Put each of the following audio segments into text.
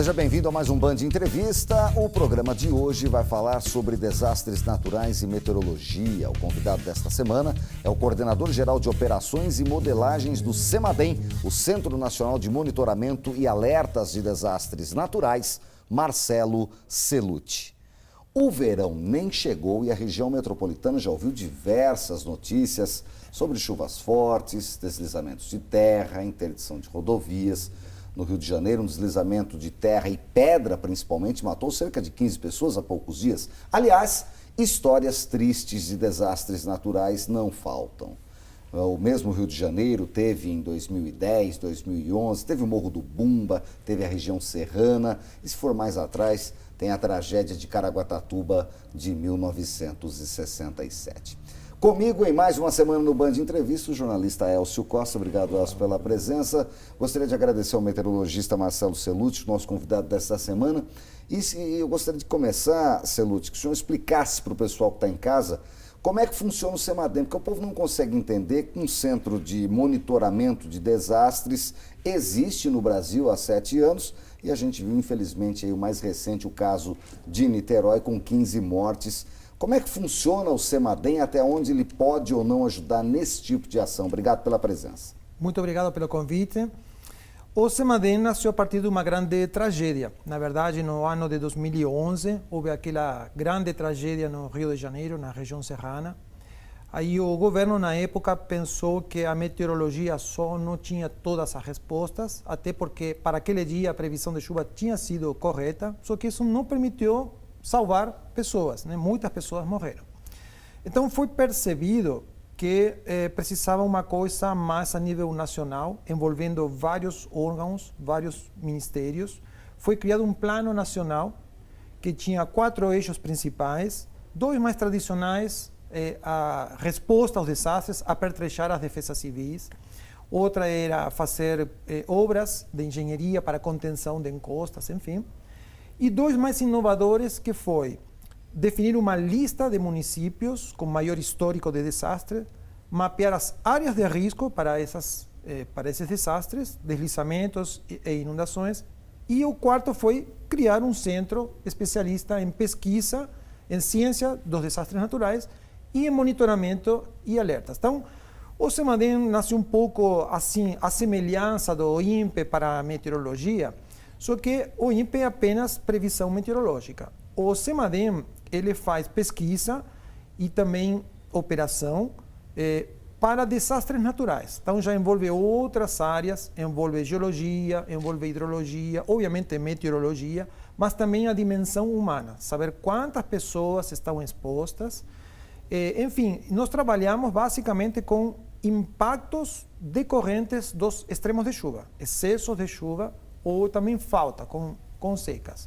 Seja bem-vindo a mais um Band Entrevista. O programa de hoje vai falar sobre desastres naturais e meteorologia. O convidado desta semana é o coordenador-geral de operações e modelagens do CEMADEM, o Centro Nacional de Monitoramento e Alertas de Desastres Naturais, Marcelo Cellucci. O verão nem chegou e a região metropolitana já ouviu diversas notícias sobre chuvas fortes, deslizamentos de terra, interdição de rodovias. No Rio de Janeiro, um deslizamento de terra e pedra, principalmente, matou cerca de 15 pessoas há poucos dias. Aliás, histórias tristes de desastres naturais não faltam. O mesmo Rio de Janeiro teve em 2010, 2011, teve o Morro do Bumba, teve a região serrana, e se for mais atrás, tem a tragédia de Caraguatatuba de 1967. Comigo, em mais uma semana no Band Entrevista, o jornalista Elcio Costa. Obrigado, Elcio, pela presença. Gostaria de agradecer ao meteorologista Marcelo Cellucci, nosso convidado desta semana. E eu gostaria de começar, Cellucci, que o senhor explicasse para o pessoal que está em casa como é que funciona o CEMADEM, porque o povo não consegue entender que um centro de monitoramento de desastres existe no Brasil há 7 anos e a gente viu, infelizmente, aí, o mais recente, o caso de Niterói, com 15 mortes. Como é que funciona o CEMADEM, até onde ele pode ou não ajudar nesse tipo de ação? Obrigado pela presença. Muito obrigado pelo convite. O CEMADEM nasceu a partir de uma grande tragédia. Na verdade, no ano de 2011, houve aquela grande tragédia no Rio de Janeiro, na região serrana. Aí o governo, na época, pensou que a meteorologia só não tinha todas as respostas, até porque para aquele dia a previsão de chuva tinha sido correta, só que isso não permitiu salvar pessoas, né? Muitas pessoas morreram. Então foi percebido que precisava uma coisa mais a nível nacional, envolvendo vários órgãos, vários ministérios. Foi criado um plano nacional que tinha 4 eixos principais, 2 mais tradicionais, a resposta aos desastres, apertrechar as defesas civis. Outra era fazer obras de engenharia para contenção de encostas, enfim. E 2 mais inovadores, que foi definir uma lista de municípios com maior histórico de desastre, mapear as áreas de risco para esses desastres, deslizamentos e inundações. E o quarto foi criar um centro especialista em pesquisa, em ciência dos desastres naturais e em monitoramento e alertas. Então, o CEMADEM nasceu um pouco assim, a semelhança do INPE para a meteorologia, só que o INPE é apenas previsão meteorológica. O CEMADEM, ele faz pesquisa e também operação para desastres naturais. Então já envolve outras áreas, envolve geologia, envolve hidrologia, obviamente meteorologia, mas também a dimensão humana, saber quantas pessoas estão expostas. Enfim, nós trabalhamos basicamente com impactos decorrentes dos extremos de chuva, excessos de chuva, ou também falta, com secas.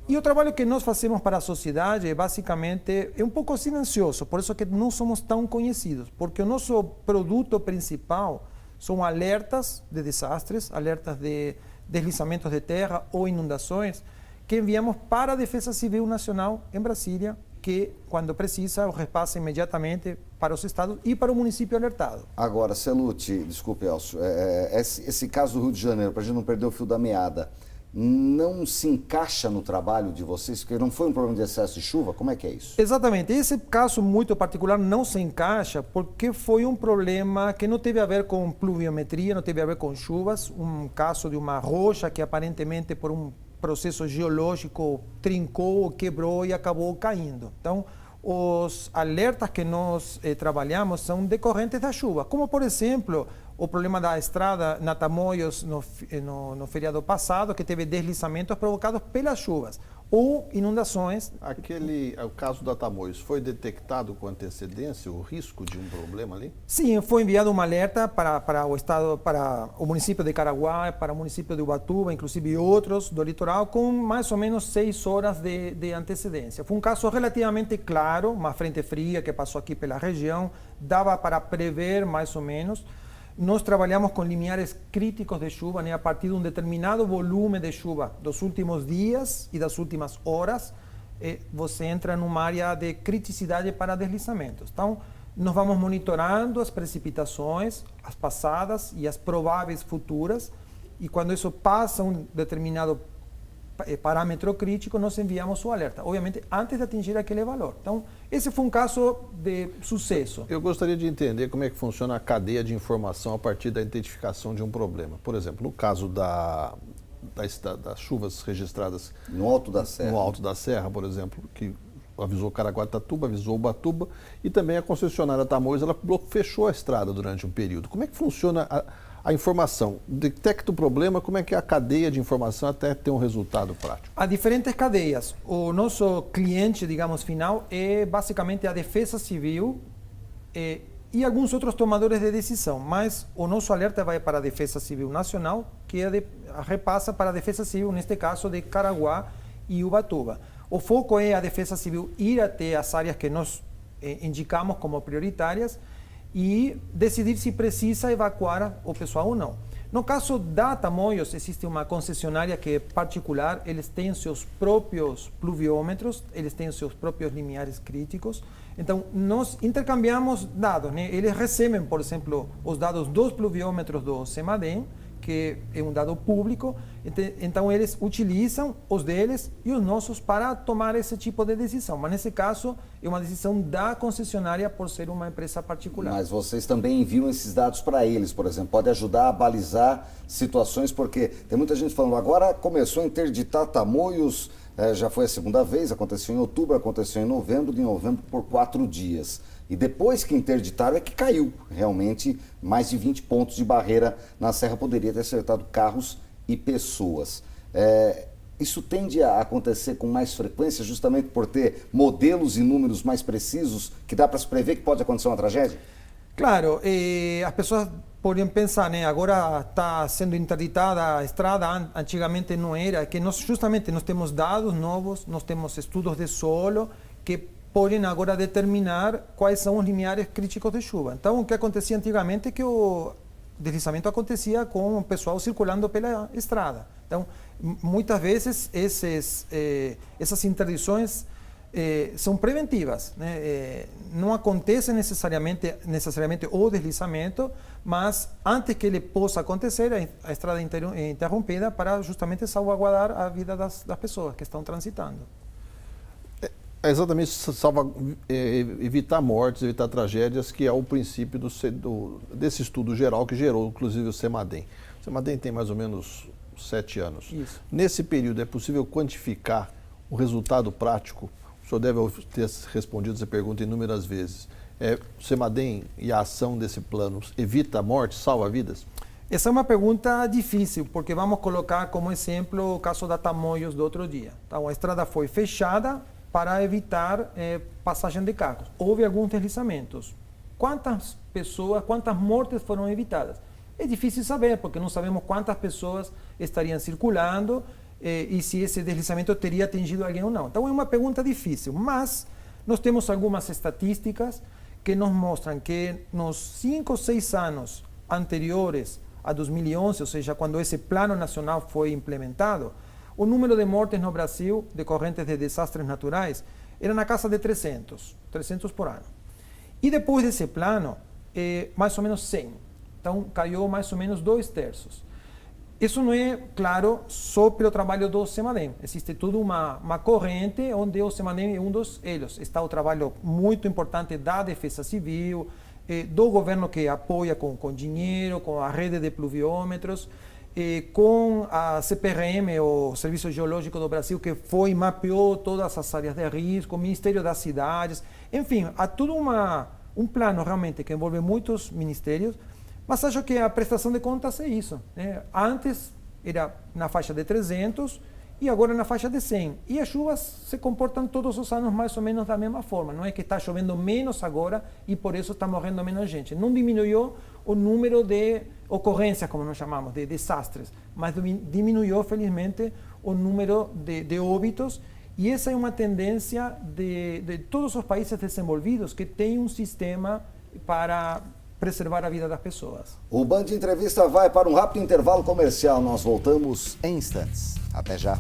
E o trabalho que nós fazemos para a sociedade basicamente é um pouco silencioso, por isso que não somos tão conhecidos, porque o nosso produto principal são alertas de desastres, alertas de deslizamentos de terra ou inundações, que enviamos para a Defesa Civil Nacional em Brasília, que, quando precisa, repassa imediatamente para os estados e para o município alertado. Agora, Cellucci, desculpe, Elcio, esse caso do Rio de Janeiro, para a gente não perder o fio da meada, não se encaixa no trabalho de vocês? Porque não foi um problema de excesso de chuva? Como é que é isso? Exatamente. Esse caso muito particular não se encaixa porque foi um problema que não teve a ver com pluviometria, não teve a ver com chuvas, um caso de uma rocha que aparentemente por um processo geológico trincou, quebrou e acabou caindo. Então, os alertas que nós trabalhamos são decorrentes da chuva, como, por exemplo, o problema da estrada na Tamoios no feriado passado, que teve deslizamentos provocados pelas chuvas, ou inundações. O caso da Tamoios, foi detectado com antecedência o risco de um problema ali? Sim, foi enviado um alerta para o estado, para o município de Caraguá, para o município de Ubatuba, inclusive outros do litoral, com mais ou menos 6 horas de antecedência. Foi um caso relativamente claro, uma frente fria que passou aqui pela região, dava para prever mais ou menos. Nós trabalhamos com limiares críticos de chuva, né? A partir de um determinado volume de chuva dos últimos dias e das últimas horas, você entra numa área de criticidade para deslizamentos. Então, nós vamos monitorando as precipitações, as passadas e as prováveis futuras, e quando isso passa um determinado parâmetro crítico, nós enviamos o alerta, obviamente antes de atingir aquele valor. Então, esse foi um caso de sucesso. Eu gostaria de entender como é que funciona a cadeia de informação a partir da identificação de um problema. Por exemplo, no caso das chuvas registradas No Alto da Serra. no Alto da Serra, por exemplo, que avisou Caraguatatuba, avisou Ubatuba, e também a concessionária Tamoios, ela fechou a estrada durante um período. Como é que funciona a informação? Detecta o problema, como é que é a cadeia de informação até ter um resultado prático? Há diferentes cadeias. O nosso cliente, digamos, final é basicamente a Defesa Civil e alguns outros tomadores de decisão, mas o nosso alerta vai para a Defesa Civil Nacional, que repassa para a Defesa Civil, neste caso, de Caraguá e Ubatuba. O foco é a Defesa Civil ir até as áreas que nós indicamos como prioritárias e decidir se precisa evacuar o pessoal ou não. No caso da Tamoios, existe uma concessionária que é particular, eles têm seus próprios pluviômetros, eles têm seus próprios limiares críticos. Então, nós intercambiamos dados, né? Eles recebem, por exemplo, os dados dos pluviômetros do CEMADEM, que é um dado público, então eles utilizam os deles e os nossos para tomar esse tipo de decisão. Mas nesse caso é uma decisão da concessionária por ser uma empresa particular. Mas vocês também enviam esses dados para eles, por exemplo, pode ajudar a balizar situações, porque tem muita gente falando, agora começou a interditar Tamoios, já foi a segunda vez, aconteceu em outubro, aconteceu em novembro por 4 dias. E depois que interditaram é que caiu realmente mais de 20 pontos de barreira na serra, poderia ter acertado carros e pessoas. Isso tende a acontecer com mais frequência justamente por ter modelos e números mais precisos que dá para se prever que pode acontecer uma tragédia? Claro, as pessoas poderiam pensar, né, agora está sendo interditada a estrada, antigamente não era, que nós temos dados novos, nós temos estudos de solo que podem agora determinar quais são os limiares críticos de chuva. Então, o que acontecia antigamente é que o deslizamento acontecia com o pessoal circulando pela estrada. Então, muitas vezes essas interdições são preventivas, né? Não acontece necessariamente o deslizamento, mas antes que ele possa acontecer, a estrada é interrompida para justamente salvaguardar a vida das pessoas que estão transitando. É exatamente evitar mortes, evitar tragédias, que é o princípio desse estudo geral que gerou, inclusive, o CEMADEM. O CEMADEM tem mais ou menos 7 anos. Isso. Nesse período, é possível quantificar o resultado prático? O senhor deve ter respondido essa pergunta inúmeras vezes. O CEMADEM e a ação desse plano evita a morte, salva vidas? Essa é uma pergunta difícil, porque vamos colocar como exemplo o caso da Tamoios do outro dia. Então, a estrada foi fechada para evitar passagem de carros. Houve alguns deslizamentos. Quantas mortes foram evitadas? É difícil saber, porque não sabemos quantas pessoas estariam circulando e se esse deslizamento teria atingido alguém ou não. Então é uma pergunta difícil, mas nós temos algumas estatísticas que nos mostram que nos 5 ou 6 anos anteriores a 2011, ou seja, quando esse plano nacional foi implementado, o número de mortes no Brasil decorrentes de desastres naturais era na casa de 300 por ano. E depois desse plano, mais ou menos 100. Então, caiu mais ou menos 2/3. Isso não é, claro, só pelo trabalho do CEMADEM. Existe toda uma corrente onde o CEMADEM é um dos elos. Está o trabalho muito importante da Defesa Civil, do governo que apoia com dinheiro, com a rede de pluviômetros, com a CPRM, o Serviço Geológico do Brasil, que foi e mapeou todas as áreas de risco, o Ministério das Cidades. Enfim, há todo um plano realmente que envolve muitos ministérios. Mas acho que a prestação de contas é isso, né? Antes era na faixa de 300 e agora na faixa de 100. E as chuvas se comportam todos os anos mais ou menos da mesma forma. Não é que está chovendo menos agora e por isso está morrendo menos gente. Não diminuiu o número de ocorrências, como nós chamamos, de desastres, mas diminuiu, felizmente, o número de óbitos. E essa é uma tendência de todos os países desenvolvidos que têm um sistema para preservar a vida das pessoas. O Band Entrevista vai para um rápido intervalo comercial. Nós voltamos em instantes. Até já.